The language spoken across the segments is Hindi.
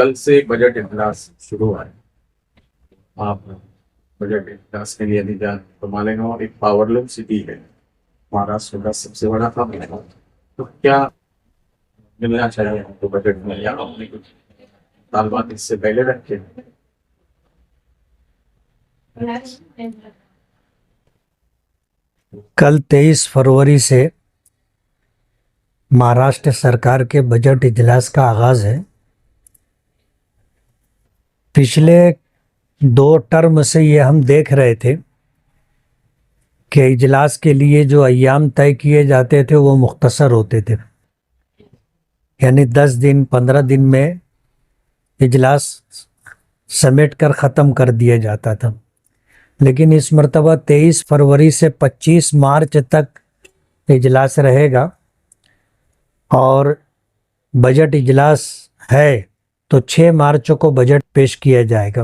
कल से बजट इजलास शुरू हुआ है। आप बजट इजलास के लिए यदि जाए तो मालेगांव एक पावरलूम सिटी है, महाराष्ट्र का सबसे बड़ा हब है। तो क्या मिलना चाहिए हमको बजट में, या आपने कुछ तालबात इससे पहले रखे हैं? कल 23 फरवरी से महाराष्ट्र सरकार के बजट इजलास का आगाज़ है। पिछले 2 टर्म से ये हम देख रहे थे कि इजलास के लिए जो अय्याम तय किए जाते थे वो मुख्तसर होते थे, यानी 10 दिन 15 दिन में इजलास समेट कर ख़त्म कर दिया जाता था। लेकिन इस मरतबा 23 फरवरी से 25 मार्च तक इजलास रहेगा और बजट इजलास है तो 6 मार्च को बजट पेश किया जाएगा।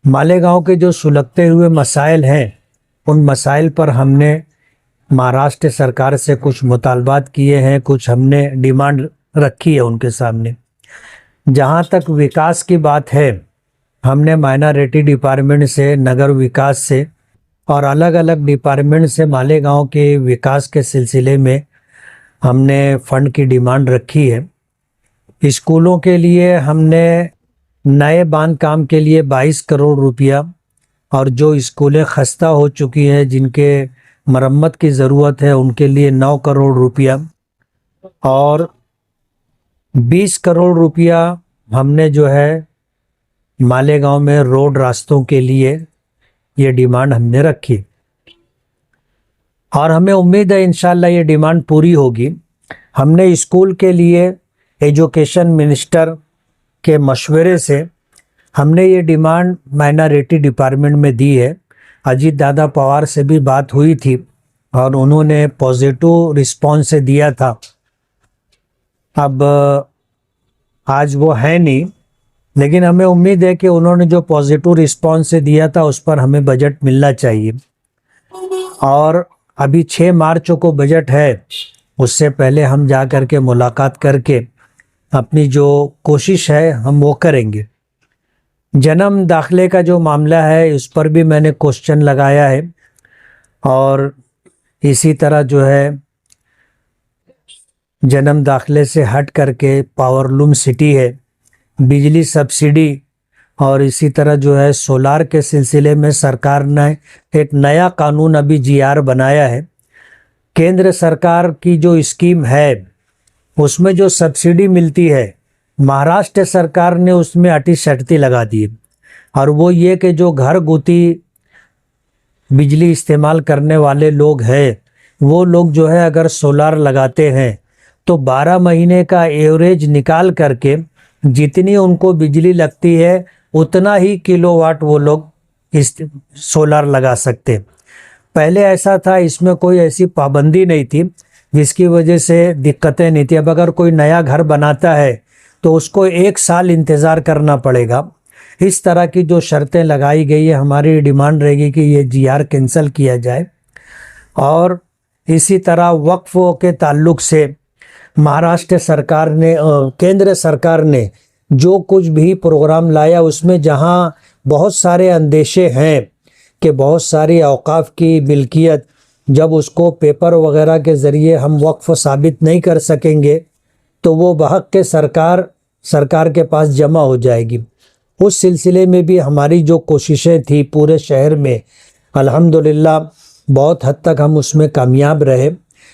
मालेगांव के जो सुलगते हुए मसाइल हैं उन मसाइल पर हमने महाराष्ट्र सरकार से कुछ मुतालबात किए हैं, कुछ हमने डिमांड रखी है उनके सामने। जहां तक विकास की बात है, हमने माइनॉरिटी डिपार्टमेंट से, नगर विकास से और अलग अलग डिपार्टमेंट से मालेगांव के विकास के सिलसिले में हमने फ़ंड की डिमांड रखी है। स्कूलों के लिए हमने नए बांध काम के लिए 22 करोड़ रुपया, और जो स्कूलें खस्ता हो चुकी हैं जिनके मरम्मत की ज़रूरत है उनके लिए 9 करोड़ रुपया और 20 करोड़ रुपया हमने जो है मालेगांव में रोड रास्तों के लिए ये डिमांड हमने रखी और हमें उम्मीद है इंशाल्लाह ये डिमांड पूरी होगी। हमने स्कूल के लिए एजुकेशन मिनिस्टर के मशवरे से हमने ये डिमांड माइनॉरिटी डिपार्टमेंट में दी है। अजीत दादा पवार से भी बात हुई थी और उन्होंने पॉजिटिव रिस्पॉन्स दिया था। अब आज वो है नहीं, लेकिन हमें उम्मीद है कि उन्होंने जो पॉजिटिव रिस्पॉन्स दिया था उस पर हमें बजट मिलना चाहिए। और अभी 6 मार्च को बजट है, उससे पहले हम जा कर के मुलाकात करके अपनी जो कोशिश है हम वो करेंगे। जन्म दाखिले का जो मामला है उस पर भी मैंने क्वेश्चन लगाया है और इसी तरह जो है जन्म दाखिले से हट करके पावरलूम सिटी है, बिजली सब्सिडी और इसी तरह जो है सोलार के सिलसिले में सरकार ने एक नया कानून अभी जीआर बनाया है। केंद्र सरकार की जो स्कीम है उसमें जो सब्सिडी मिलती है, महाराष्ट्र सरकार ने उसमें अटी शर्ती लगा दी और वो ये कि जो घर गुती बिजली इस्तेमाल करने वाले लोग हैं वो लोग जो है अगर सोलार लगाते हैं तो 12 महीने का एवरेज निकाल करके जितनी उनको बिजली लगती है उतना ही किलोवाट वो लोग इस सोलार लगा सकते। पहले ऐसा था, इसमें कोई ऐसी पाबंदी नहीं थी जिसकी वजह से दिक्कतें नहीं थी। अब अगर कोई नया घर बनाता है तो उसको 1 साल इंतज़ार करना पड़ेगा। इस तरह की जो शर्तें लगाई गई है, हमारी डिमांड रहेगी कि ये जीआर कैंसिल किया जाए। और इसी तरह वक्फ के ताल्लुक़ से महाराष्ट्र सरकार ने, केंद्र सरकार ने जो कुछ भी प्रोग्राम लाया उसमें जहां बहुत सारे अंदेशे हैं कि बहुत सारी औकाफ की मिल्कियत जब उसको पेपर वगैरह के ज़रिए हम वक्फ साबित नहीं कर सकेंगे तो वो बहक के सरकार के पास जमा हो जाएगी। उस सिलसिले में भी हमारी जो कोशिशें थी पूरे शहर में, अल्हम्दुलिल्लाह बहुत हद तक हम उसमें कामयाब रहे।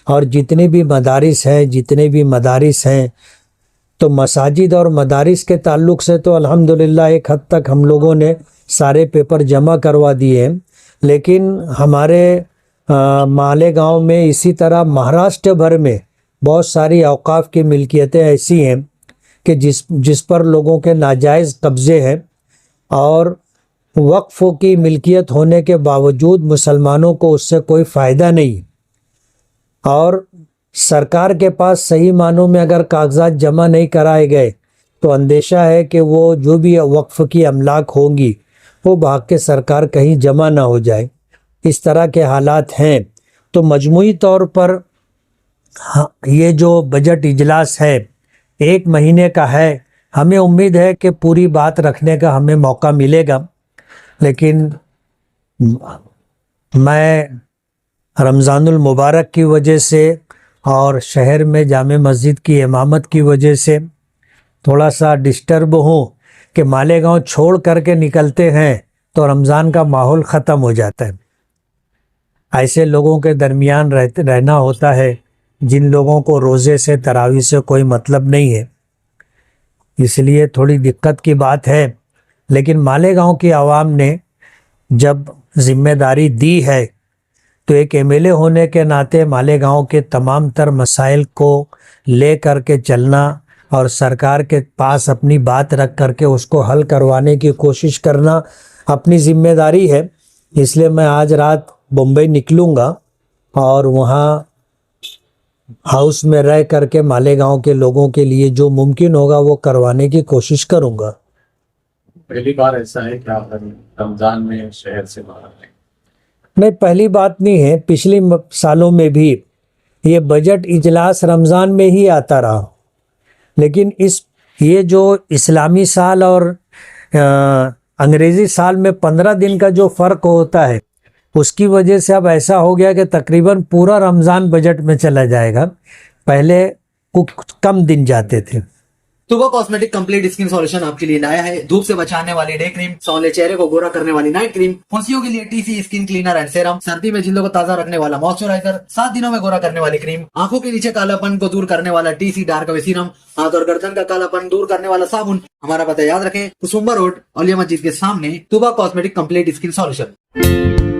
और जितने भी मदारिस हैं तो मसाजिद और मदारिस के ताल्लुक़ से तो अल्हम्दुलिल्लाह एक हद तक हम लोगों ने सारे पेपर जमा करवा दिए हैं। लेकिन हमारे मालेगांव में इसी तरह महाराष्ट्र भर में बहुत सारी औकाफ की मिल्कियतें ऐसी हैं कि जिस पर लोगों के नाजायज़ कब्ज़े हैं और वक्फ की मिल्कियत होने के बावजूद मुसलमानों को उससे कोई फ़ायदा नहीं। और सरकार के पास सही मानों में अगर कागजात जमा नहीं कराए गए तो अंदेशा है कि वो जो भी वक्फ की अमलाक होंगी वो भाग के सरकार कहीं जमा ना हो जाए। इस तरह के हालात हैं। तो मजमूई तौर पर ये जो बजट इजलास है 1 महीने का है, हमें उम्मीद है कि पूरी बात रखने का हमें मौका मिलेगा, लेकिन मैं रमज़ानुल मुबारक की वजह से और शहर में जामे मस्जिद की इमामत की वजह से थोड़ा सा डिस्टर्ब हूँ कि मालेगांव छोड़ करके निकलते हैं तो रमज़ान का माहौल ख़त्म हो जाता है। ऐसे लोगों के दरमियान रहना होता है जिन लोगों को रोज़े से तरावी से कोई मतलब नहीं है, इसलिए थोड़ी दिक्कत की बात है। लेकिन मालेगांव की आवाम ने जब जिम्मेदारी दी है तो एक एमएलए होने के नाते मालेगांव के तमाम तर मसाइल को ले करके चलना और सरकार के पास अपनी बात रख करके उसको हल करवाने की कोशिश करना अपनी जिम्मेदारी है। इसलिए मैं आज रात मुंबई निकलूँगा और वहाँ हाउस में रह करके मालेगांव के लोगों के लिए जो मुमकिन होगा वो करवाने की कोशिश करूँगा। पहली बार ऐसा है कि आप रमजान में शहर से बाहर हैं? नहीं, पहली बात नहीं है, पिछले सालों में भी ये बजट इजलास रमज़ान में ही आता रहा, लेकिन ये जो इस्लामी साल और अंग्रेज़ी साल में 15 दिन का जो फ़र्क होता है उसकी वजह से अब ऐसा हो गया कि तकरीबन पूरा रमज़ान बजट में चला जाएगा। पहले कुछ कम दिन जाते थे। तुबा कॉस्मेटिक कंप्लीट स्किन सॉल्यूशन आपके लिए लाया है धूप से बचाने वाली डे क्रीम, सौंले चेहरे को गोरा करने वाली नाइट क्रीम, फुंसियों के लिए TC skin cleaner and serum, सर्दी में जिल्दों को ताजा रखने वाला मॉइस्चराइजर, 7 दिनों में गोरा करने वाली क्रीम, आंखों के नीचे कालापन को दूर करने वाला टीसी डार्क वे सीरम, हाथ और गर्दन का कालापन दूर करने वाला साबुन। हमारा पता याद रखें, कुसुम्बा रोड, औलिया मस्जिद के सामने, तुबा कॉस्मेटिक कंप्लीट स्किन सॉल्यूशन।